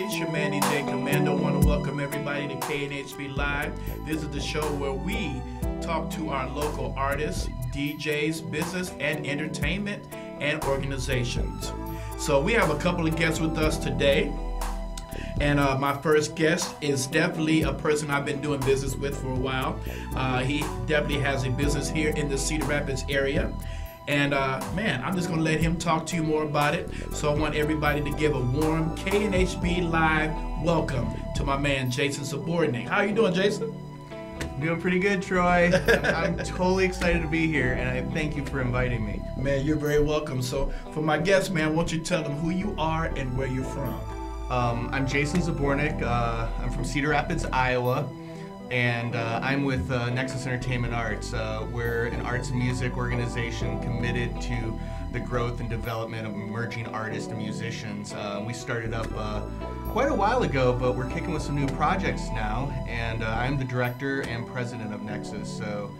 everybody. It's your man DJ Commando. I want to welcome everybody to KNBH Live. This is the show where we talk to our local artists, DJs, business and entertainment, and organizations. So we have a couple of guests with us today. And my first guest is definitely a person I've been doing business with for a while. He definitely has a business here in the Cedar Rapids area. And man, I'm just going to let him talk to you more about it. So I want everybody to give a warm KNBH Live welcome to my man, Jason Zbornik. How are you doing, Jason? Doing pretty good, Troy. I'm totally excited to be here, and I thank you for inviting me. Man, you're very welcome. So for my guests, man, won't you tell them who you are and where you're from? I'm Jason Zbornik. I'm from Cedar Rapids, Iowa, and I'm with Nexus Entertainment Arts. We're an arts and music organization committed to the growth and development of emerging artists and musicians. We started up quite a while ago, but we're kicking with some new projects now, and I'm the director and president of Nexus. So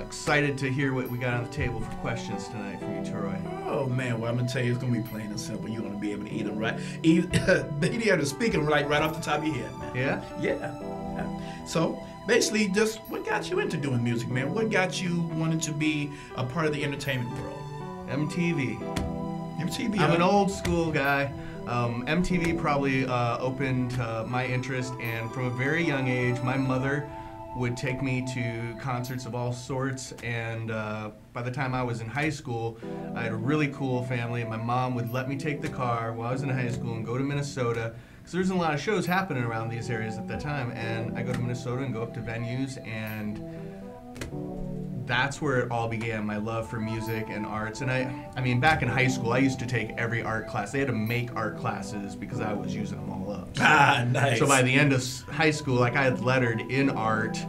excited to hear what we got on the table for questions tonight from you, Troy. Oh man, well I'm gonna tell you, it's gonna be plain and simple. You're gonna be able to eat them right. You have to speak them right off the top of your head, man. Yeah? Yeah. So basically, just what got you into doing music, man? What got you wanting to be a part of the entertainment world? MTV. MTV. I'm an old school guy. MTV probably opened my interest, and from a very young age, my mother would take me to concerts of all sorts, and by the time I was in high school, I had a really cool family, and my mom would let me take the car while I was in high school and go to Minnesota, because there wasn't a lot of shows happening around these areas at that time, and I go to Minnesota and go up to venues, and that's where it all began, my love for music and arts. And I mean, back in high school, I used to take every art class. They had to make art classes because I was using them all up. So, nice. So by the end of high school, like I had lettered in art,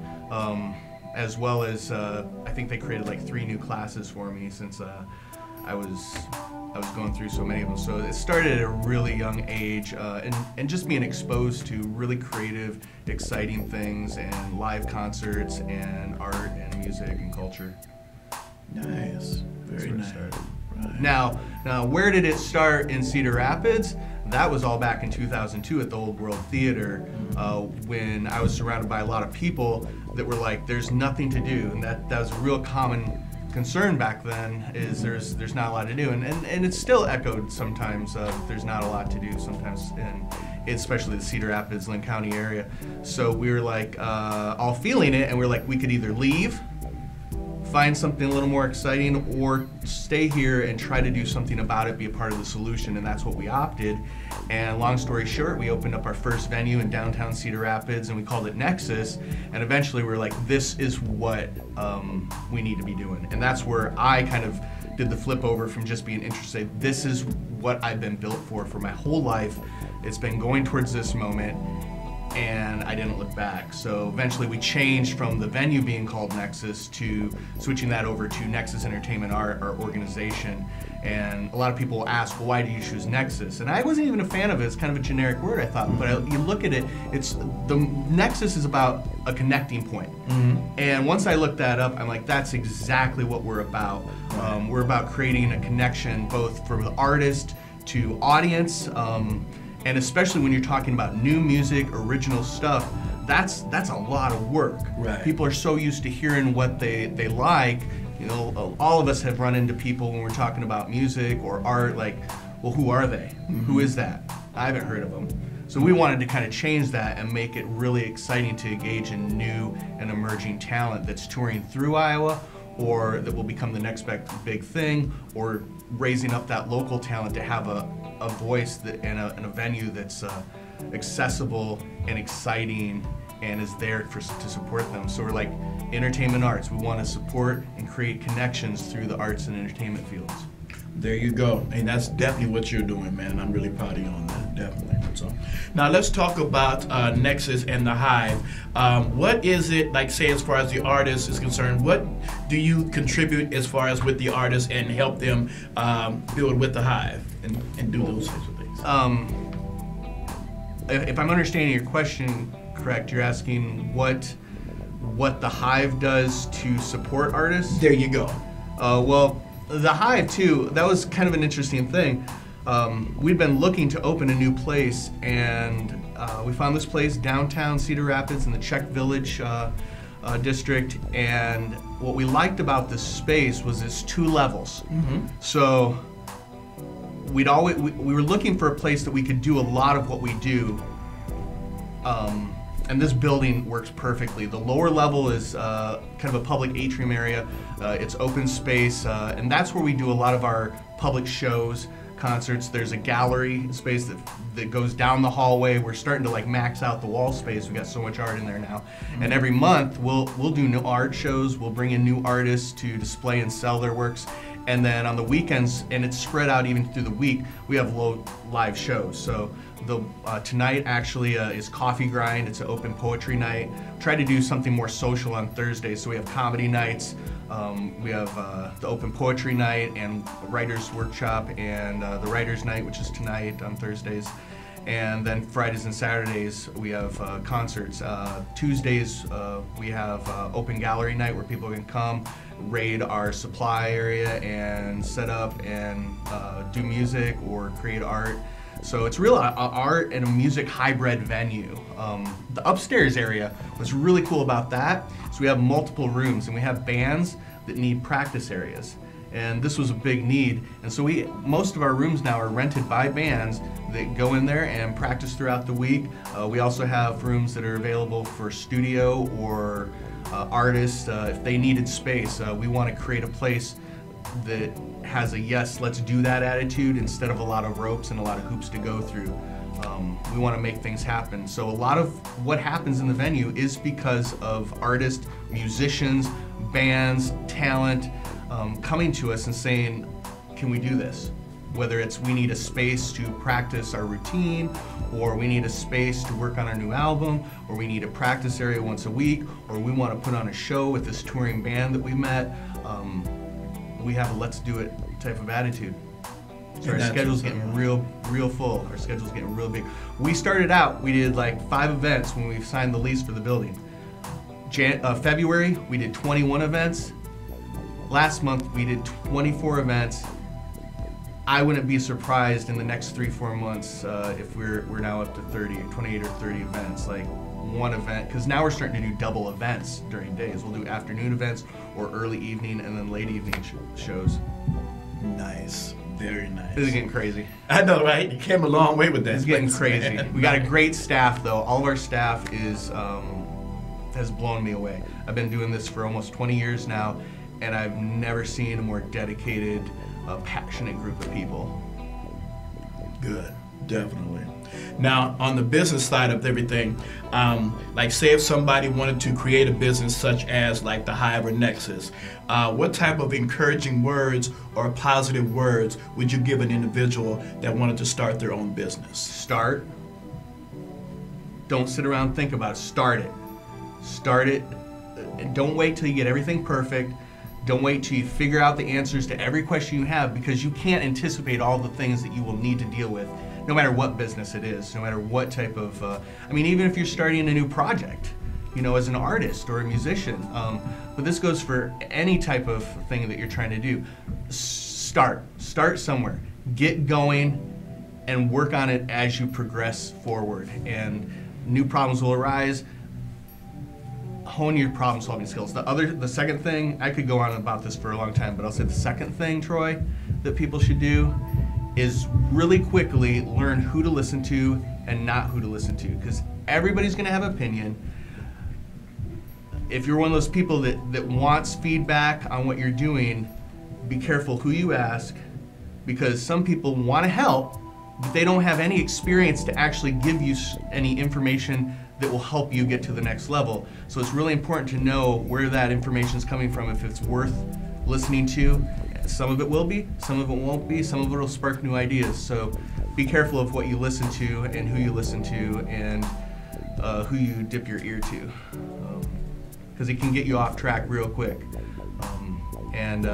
as well as I think they created like 3 new classes for me since I was going through so many of them. So it started at a really young age, and just being exposed to really creative, exciting things and live concerts and art and music and culture. Nice. Very nice. Right. Now, where did it start in Cedar Rapids? That was all back in 2002 at the Old World Theater, when I was surrounded by a lot of people that were like, there's nothing to do, and that was a real common concern back then, is there's not a lot to do, and it's still echoed sometimes. There's not a lot to do sometimes, especially the Cedar Rapids, Lynn County area. So we were like all feeling it, and we were like, we could either leave, find something a little more exciting, or stay here and try to do something about it, be a part of the solution, and that's what we opted. And long story short, we opened up our first venue in downtown Cedar Rapids, and we called it Nexus, and eventually we were like, this is what we need to be doing. And that's where I kind of did the flip over from just being interested. This is what I've been built for my whole life. It's been going towards this moment, and I didn't look back. So eventually we changed from the venue being called Nexus to switching that over to Nexus Entertainment Art, our organization. And a lot of people ask, well, why do you choose Nexus? And I wasn't even a fan of it. It's kind of a generic word, I thought. But you look at it, the Nexus is about a connecting point. Mm-hmm. And once I looked that up, I'm like, that's exactly what we're about. We're about creating a connection both from the artist to audience, and especially when you're talking about new music, original stuff, that's a lot of work. Right. People are so used to hearing what they like. You know, all of us have run into people when we're talking about music or art, like, well, who are they? Mm-hmm. Who is that? I haven't heard of them. So we wanted to kind of change that and make it really exciting to engage in new and emerging talent that's touring through Iowa, or that will become the next big thing, or raising up that local talent to have a voice and a venue that's accessible and exciting and is there to support them. So we're like entertainment arts. We want to support and create connections through the arts and entertainment fields. There you go. And that's definitely what you're doing, man. I'm really proud of you on that, definitely. So now let's talk about Nexus and the Hive. What is it, like, say, as far as the artist is concerned, what do you contribute as far as with the artist and help them build with the Hive and do those types of things? If I'm understanding your question correct, you're asking what the Hive does to support artists? There you go. Well, the Hive too, that was kind of an interesting thing. we'd been looking to open a new place, and we found this place downtown Cedar Rapids in the Czech Village district. And what we liked about this space was its 2 levels. So we were looking for a place that we could do a lot of what we do. And this building works perfectly. The lower level is kind of a public atrium area. It's open space, and that's where we do a lot of our public shows, concerts. There's a gallery space that goes down the hallway. We're starting to like max out the wall space. We got so much art in there now. And every month we'll do new art shows. We'll bring in new artists to display and sell their works. And then on the weekends, and it's spread out even through the week, we have live shows. So tonight actually is Coffee Grind. It's an open poetry night. Try to do something more social on Thursdays. So we have comedy nights. We have the open poetry night and writer's workshop, and the writer's night, which is tonight on Thursdays. And then Fridays and Saturdays we have concerts. Tuesdays we have open gallery night where people can come, raid our supply area and set up and do music or create art. So it's real art and a music hybrid venue. The upstairs area, what's really cool about that is we have multiple rooms, and we have bands that need practice areas. And this was a big need. And so most of our rooms now are rented by bands that go in there and practice throughout the week. We also have rooms that are available for studio or artists if they needed space. We want to create a place that has a yes, let's do that attitude instead of a lot of ropes and a lot of hoops to go through. We want to make things happen. So a lot of what happens in the venue is because of artists, musicians, bands, talent coming to us and saying, can we do this? Whether it's we need a space to practice our routine, or we need a space to work on our new album, or we need a practice area once a week, or we want to put on a show with this touring band that we met. We have a let's do it type of attitude. So our schedule's getting real full. Our schedule's getting real big. We started out, we did like 5 events when we signed the lease for the building. February, we did 21 events. Last month, we did 24 events. I wouldn't be surprised in the next 3-4 months if we're now up to 28 or 30 events, like one event, because now we're starting to do double events during days. We'll do afternoon events or early evening and then late evening shows. Nice. Very nice. This is getting crazy. I know, right? You came a long way with that. It's getting crazy. We got a great staff, though. All of our staff has blown me away. I've been doing this for almost 20 years now, and I've never seen a more dedicated, passionate group of people. Good, definitely. Now, on the business side of everything, like say if somebody wanted to create a business such as like the Hive or Nexus, what type of encouraging words or positive words would you give an individual that wanted to start their own business? Start. Don't sit around and think about it. Start it. Start it. Don't wait till you get everything perfect. Don't wait till you figure out the answers to every question you have, because you can't anticipate all the things that you will need to deal with, no matter what business it is, no matter what type of, even if you're starting a new project, as an artist or a musician, but this goes for any type of thing that you're trying to do. Start somewhere, get going, and work on it as you progress forward, and new problems will arise. Hone your problem-solving skills. The second thing, I could go on about this for a long time, but I'll say the second thing, Troy, that people should do is really quickly learn who to listen to and not who to listen to, because everybody's going to have opinion. If you're one of those people that wants feedback on what you're doing, be careful who you ask, because some people want to help, but they don't have any experience to actually give you any information that will help you get to the next level. So it's really important to know where that information is coming from, if it's worth listening to. Some of it will be, some of it won't be, some of it will spark new ideas. So be careful of what you listen to and who you listen to and who you dip your ear to, because it can get you off track real quick. And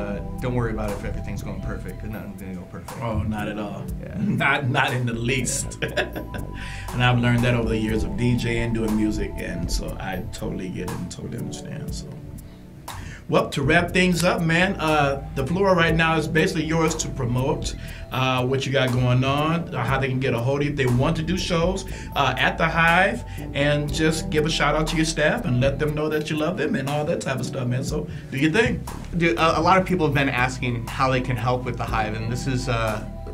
don't worry about it if everything's going perfect, because nothing's going to go perfect. Oh, not at all. Yeah. Not in the least. And I've learned that over the years of DJing, doing music, and so I totally get it and totally understand. So, Well, to wrap things up, man, the floor right now is basically yours to promote what you got going on, how they can get a hold of you if they want to do shows at the Hive, and just give a shout out to your staff and let them know that you love them and all that type of stuff, man. So do your thing. Dude, a lot of people have been asking how they can help with the Hive, and this is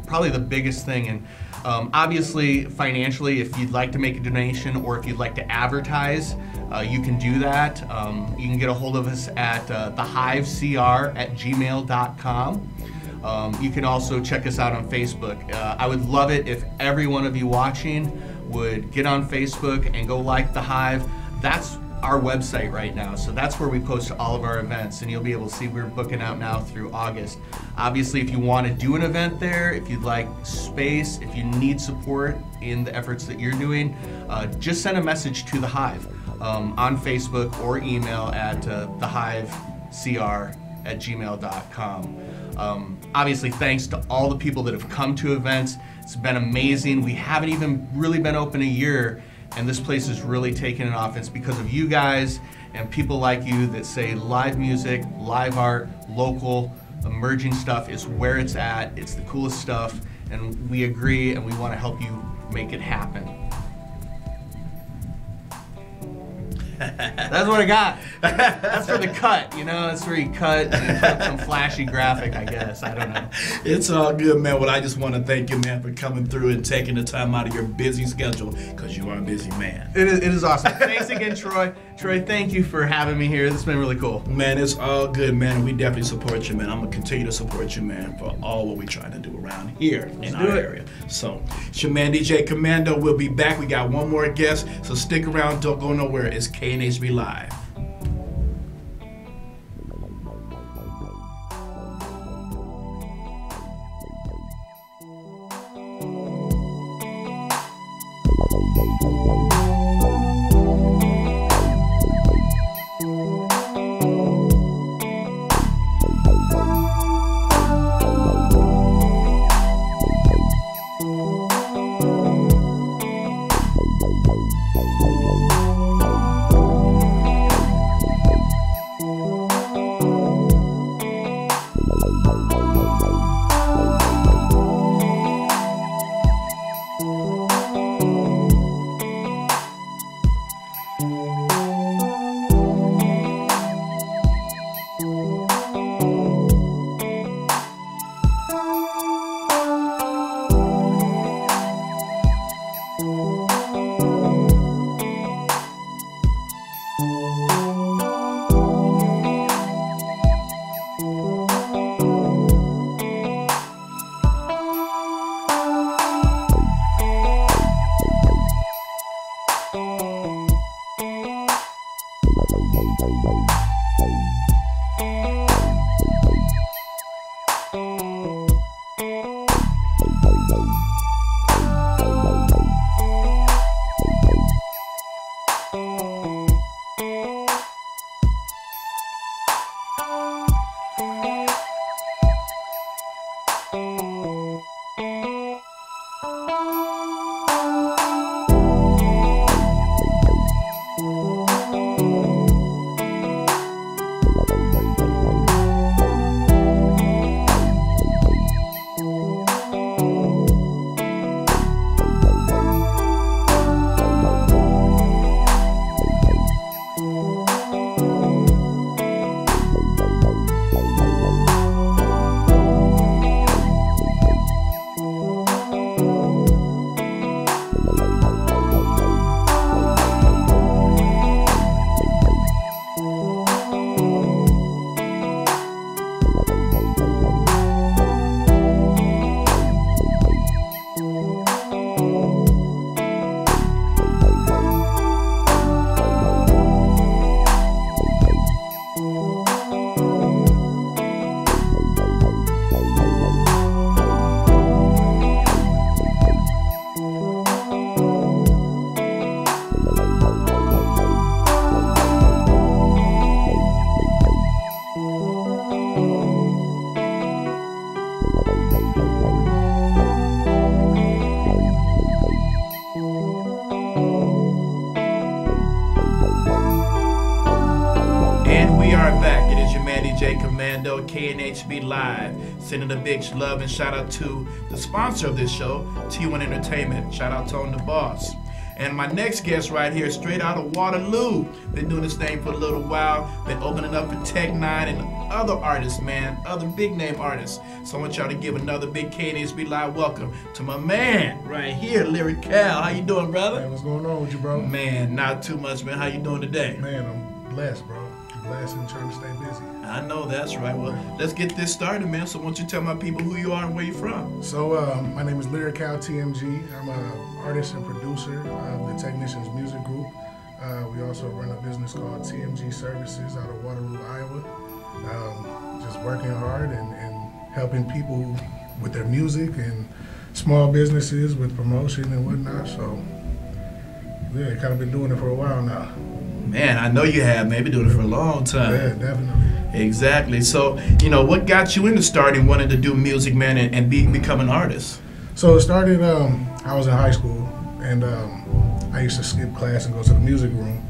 probably the biggest thing. And obviously, financially, if you'd like to make a donation or if you'd like to advertise, you can do that. You can get a hold of us at thehivecr@gmail.com. You can also check us out on Facebook. I would love it if every one of you watching would get on Facebook and go like the Hive. That's our website right now, so that's where we post all of our events, and you'll be able to see we're booking out now through August. Obviously, if you want to do an event there, if you'd like space, if you need support in the efforts that you're doing, just send a message to the Hive on Facebook or email at thehivecr@gmail.com. Obviously, thanks to all the people that have come to events. It's been amazing. We haven't even really been open a year, and this place is really taking it off. It's because of you guys and people like you that say live music, live art, local, emerging stuff is where it's at. It's the coolest stuff, and we agree, and we want to help you make it happen. That's what I got. That's for the cut, you know. That's where you cut and put up some flashy graphic, I guess. I don't know. It's all good, man. Well, I just want to thank you, man, for coming through and taking the time out of your busy schedule, because you are a busy man. It is awesome. Thanks again, Troy. Troy, thank you for having me here. This has been really cool. Man, it's all good, man. We definitely support you, man. I'm going to continue to support you, man, for all what we're trying to do around here in our area. So, it's your man, DJ Commando. We'll be back. We got one more guest, so stick around. Don't go nowhere. It's KNHB Live. KNHB Live. Sending a big love and shout out to the sponsor of this show, T1 Entertainment. Shout out to the boss. And my next guest right here, straight out of Waterloo. Been doing this thing for a little while. Been opening up for Tech N9ne and other artists, man. Other big name artists. So I want y'all to give another big KNHB Live welcome to my man right here, Lyrikal. How you doing, brother? Man, what's going on with you, bro? Man, not too much, man. How you doing today? Man, I'm blessed, bro. I'm blessed and trying to stay busy. I know, that's right. Well, let's get this started, man. So why don't you tell my people who you are and where you're from? So, my name is Lyrikal TMG. I'm an artist and producer of the Technicians Music Group. We also run a business called TMG Services out of Waterloo, Iowa. Just working hard and helping people with their music and small businesses with promotion and whatnot. So, yeah, kind of been doing it for a while now. Man, I know you have, man. Been doing it for a long time. Yeah, definitely. Exactly. So, what got you into starting wanting to do music, man, and become an artist? So it started, I was in high school, and I used to skip class and go to the music room,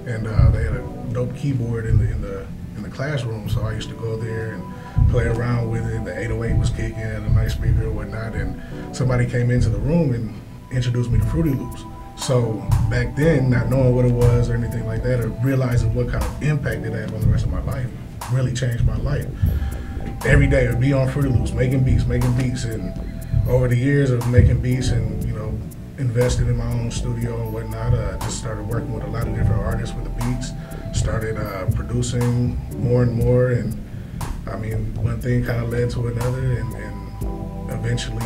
and they had a dope keyboard in the classroom, so I used to go there and play around with it. The 808 was kicking, had a nice speaker and whatnot, and somebody came into the room and introduced me to Fruity Loops. So back then, not knowing what it was or anything like that, or realizing what kind of impact it had on the rest of my life, really changed my life. Every day I would be on Fruity Loops, making beats, and over the years of making beats and invested in my own studio and whatnot, I just started working with a lot of different artists with the beats, started producing more and more, and I mean, one thing kind of led to another, and eventually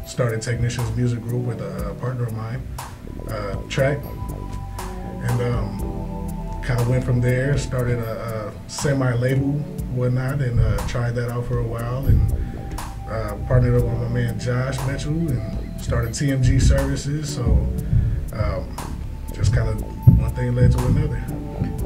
started Technicians Music Group with a partner of mine, Track, and kind of went from there, started a semi-label, whatnot, and tried that out for a while, and partnered up with my man Josh Mitchell, and started TMG Services, so just kind of one thing led to another.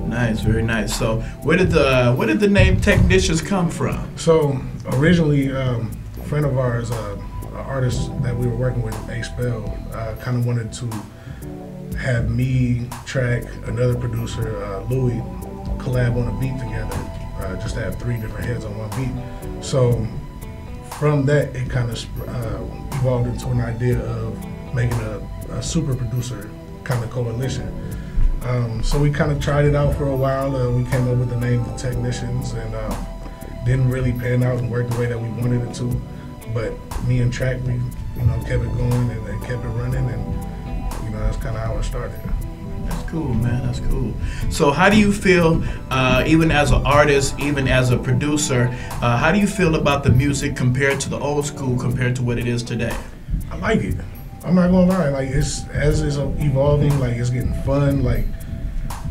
Nice, very nice. So where did the name Technicians come from? So originally, a friend of ours, an artist that we were working with, A-Spell, kind of wanted to have me, Track, another producer, Louis, collab on a beat together, just to have 3 different heads on one beat. So from that, it kind of evolved into an idea of making a super producer kind of coalition. So we kind of tried it out for a while. We came up with the name The Technicians, and didn't really pan out and work the way that we wanted it to. But me and Track, we kept it going and kept it running, and that's kind of how it started. That's cool, man. That's cool. So how do you feel, even as an artist, even as a producer, how do you feel about the music compared to the old school, compared to what it is today? I like it. I'm not gonna lie. Like, as it's evolving, like, it's getting fun. Like,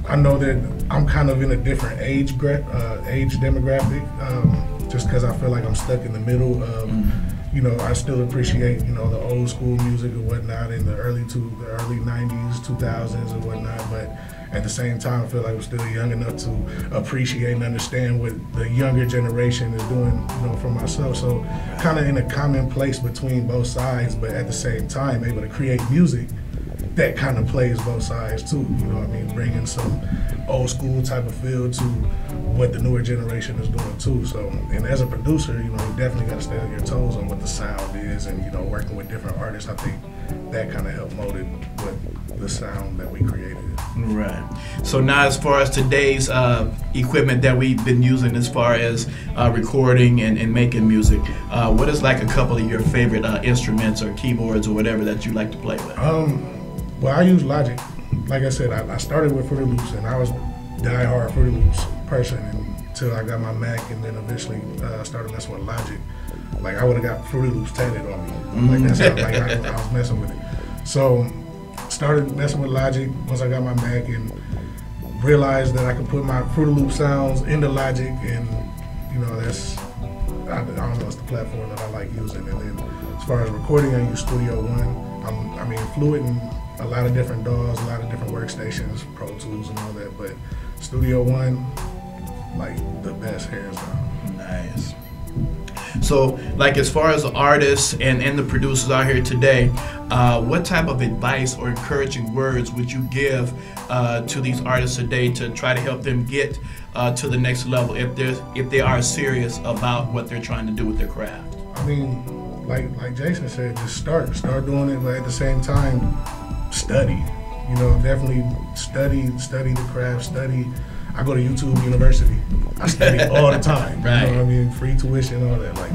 I know that I'm kind of in a different age demographic, just because I feel like I'm stuck in the middle of, I still appreciate, the old school music and whatnot in the early 90s, 2000s and whatnot, but at the same time, I feel like I'm still young enough to appreciate and understand what the younger generation is doing, for myself. So kind of in a common place between both sides, but at the same time, able to create music that kind of plays both sides too, bringing some old school type of feel to what the newer generation is doing too. So, and as a producer, you definitely got to stay on your toes on what the sound is, and working with different artists. I think that kind of helped mold it with the sound that we created. Right. So now, as far as today's equipment that we've been using, as far as recording and making music, what is like a couple of your favorite instruments or keyboards or whatever that you like to play with? Well, I use Logic. Like I said, I started with Fruity Loops, and I was die-hard Fruity Loops person until I got my Mac, and then eventually started messing with Logic. Like, I would have got Fruity Loops tatted on me. Like, that's how I was messing with it. So started messing with Logic once I got my Mac, and realized that I could put my Fruity Loop sounds into Logic, and I don't know, it's the platform that I like using. And then as far as recording, I use Studio One. I'm fluent in a lot of different DAWs, a lot of different workstations, Pro Tools and all that, but Studio One, like, the best, hands down. Nice. So, like, as far as the artists and the producers out here today, what type of advice or encouraging words would you give to these artists today to try to help them get to the next level if they are serious about what they're trying to do with their craft? I mean, like Jason said, just start doing it, but at the same time, study. You know, definitely study the craft. Study. I go to YouTube University. I study all the time. Right. You know what I mean? Free tuition, all that. Like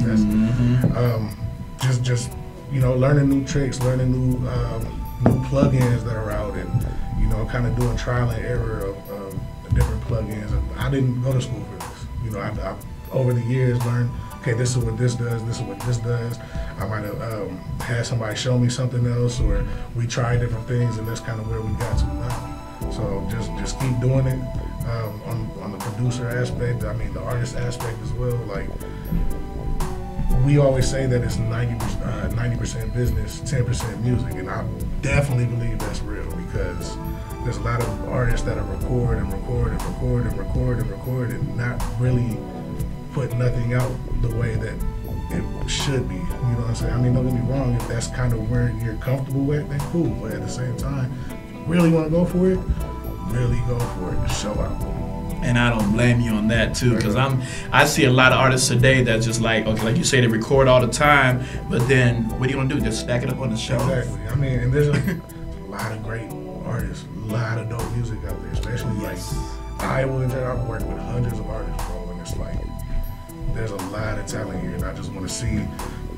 that's just you know, learning new tricks, learning new plugins that are out, and you know, kind of doing trial and error of the different plugins. And I didn't go to school for this. You know, I over the years learned. Okay, this is what this does. This is what this does. I might have had somebody show me something else, or we tried different things, and that's kind of where we got to now. So just keep doing it. On the producer aspect, I mean the artist aspect as well. Like we always say that it's 90% business, 10% music, and I definitely believe that's real because there's a lot of artists that are record and not really put nothing out the way that it should be. You know what I'm saying? I mean, don't get me wrong, if that's kind of where you're comfortable with, then cool. But at the same time, if you really want to go for it, really go for it. Show out. And I don't blame you on that too, because I see a lot of artists today that's just like, okay, like you say, they record all the time, but then what are you gonna do? Just stack it up on the shelf? Exactly. I mean, and there's a lot of great artists, a lot of dope music out there, especially like Iowa and I've worked with hundreds of artists, bro, and it's like there's a lot of talent here, and I just want to see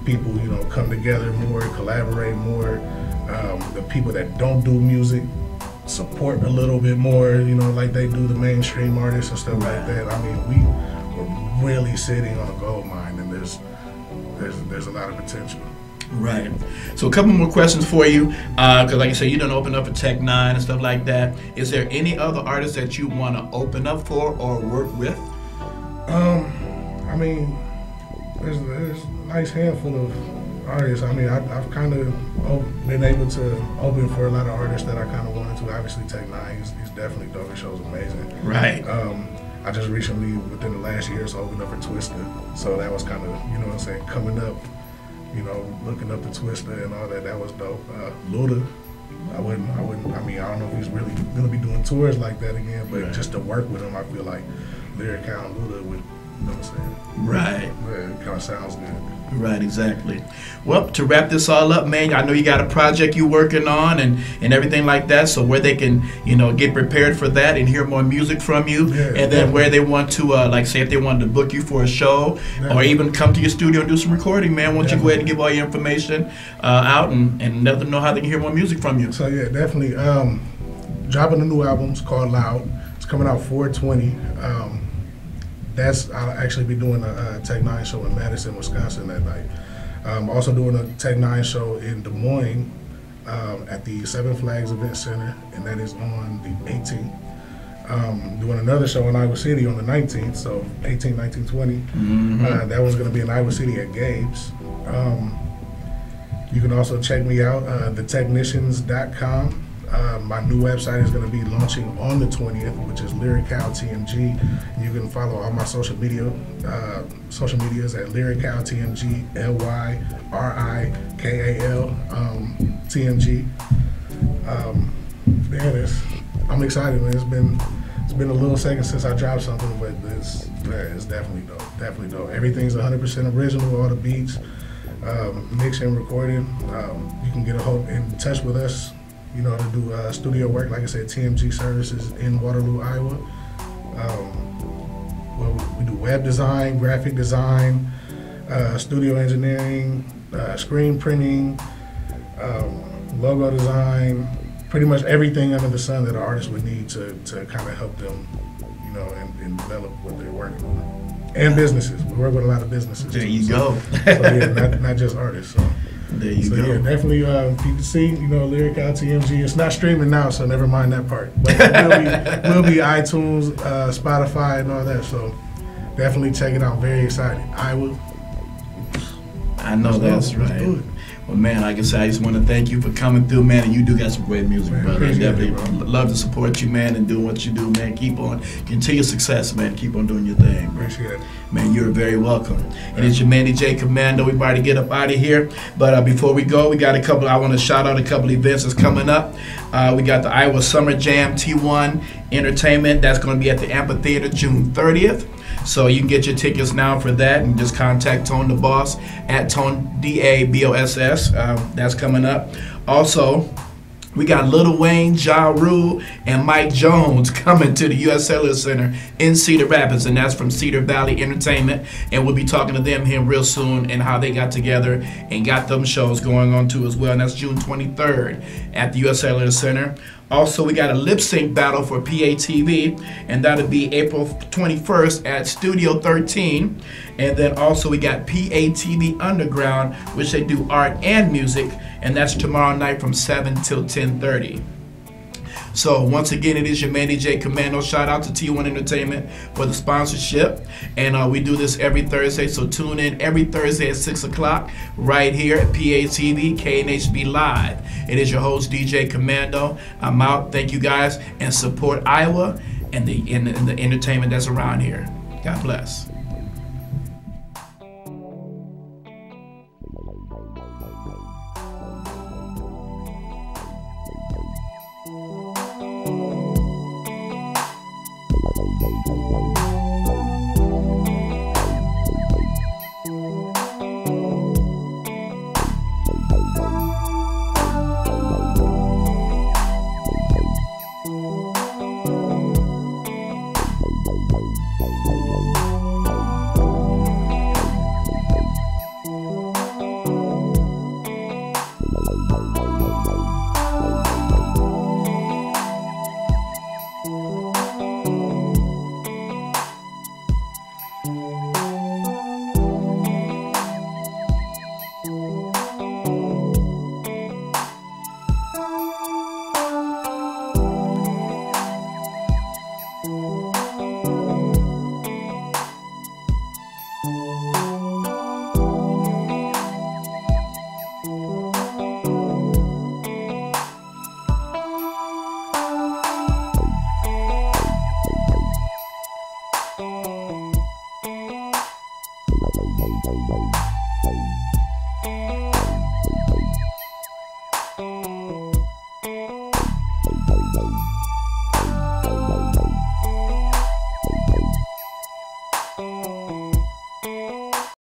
people, you know, come together more, collaborate more. The people that don't do music support a little bit more, you know, like they do the mainstream artists and stuff like that. I mean, we're really sitting on a gold mine, and there's a lot of potential. Right. So a couple more questions for you, because like you said, you done open up a Tech 9 and stuff like that. Is there any other artists that you want to open up for or work with? I mean, there's a nice handful of artists. I mean, I've kind of been able to open for a lot of artists that I kind of wanted to. Obviously, Tech 9, he's definitely dope. His show's amazing. Right. I just recently, within the last year, so opened up for Twista. So that was kind of, you know what I'm saying, coming up, you know, looking up to Twista and all that. That was dope. Luda, I mean, I don't know if he's really gonna be doing tours like that again, but just to work with him, I feel like Lyrikal and Luda would. You know what I'm saying? Right. Yeah, it kind of sounds good. Right, exactly. Well, to wrap this all up, man, I know you got a project you're working on and everything like that, so where they can, you know, get prepared for that and hear more music from you, and then where they want to, like say if they wanted to book you for a show or even come to your studio and do some recording, man, why don't you go ahead and give all your information out and let them know how they can hear more music from you. So yeah, definitely. Dropping a new album, it's called Loud. It's coming out 4/20. I'll actually be doing a Tech 9 show in Madison, Wisconsin that night. Also doing a Tech 9 show in Des Moines at the Seven Flags Event Center, and that is on the 18th. Doing another show in Iowa City on the 19th, so 18, 19, 20. That one's going to be in Iowa City at Gabe's. You can also check me out, thetechnicians.com. My new website is going to be launching on the 20th, which is Lyrikal TMG. You can follow all my social medias at Lyrikal TMG, LYRIKAL TMG. There it is. I'm excited, man. It's been a little second since I dropped something, but it's definitely dope. Definitely dope. Everything's 100% original. All the beats, mixing and recording. You can get in touch with us. You know, to do studio work, like I said, TMG Services in Waterloo, Iowa. We do web design, graphic design, studio engineering, screen printing, logo design, pretty much everything under the sun that an artist would need to kind of help them, you know, and develop what they're working on. And businesses. We work with a lot of businesses. There you go. So yeah, not just artists. So. There you go. Yeah, definitely. If you can see, you know, Lyrikal TMG. It's not streaming now, so never mind that part. But it will be iTunes, Spotify, and all that. So definitely check it out. Very excited. I know that's right. Well, man, like I said, I just want to thank you for coming through, man. And you do got some great music, Man, brother. I appreciate definitely it, bro. love to support you, man, and doing what you do, man. Keep on, continue success, man. Keep on doing your thing, bro. Appreciate it. Man, you're very welcome. And it's your man, DJ Commando. We about to get up out of here. But before we go, we got a couple, I want to shout out a couple events that's coming up. We got the Iowa Summer Jam T1 Entertainment. That's going to be at the Amphitheater June 30th. So you can get your tickets now for that and just contact Tone the Boss at Tone DABOSS. That's coming up. Also, we got Lil Wayne, Ja Rule, and Mike Jones coming to the U.S. Cellular Center in Cedar Rapids, and that's from Cedar Valley Entertainment. And we'll be talking to them here real soon and how they got together and got them shows going on too as well. And that's June 23rd at the U.S. Cellular Center. Also, we got a lip sync battle for PATV, and that'll be April 21st at Studio 13. And then also we got PATV Underground, which they do art and music, and that's tomorrow night from 7 till 10:30. So once again, it is your man DJ Commando. Shout out to T1 Entertainment for the sponsorship. And we do this every Thursday, so tune in every Thursday at 6 o'clock right here at PATV KNHB Live. It is your host, DJ Commando. I'm out. Thank you guys, and support Iowa and the entertainment that's around here. God bless.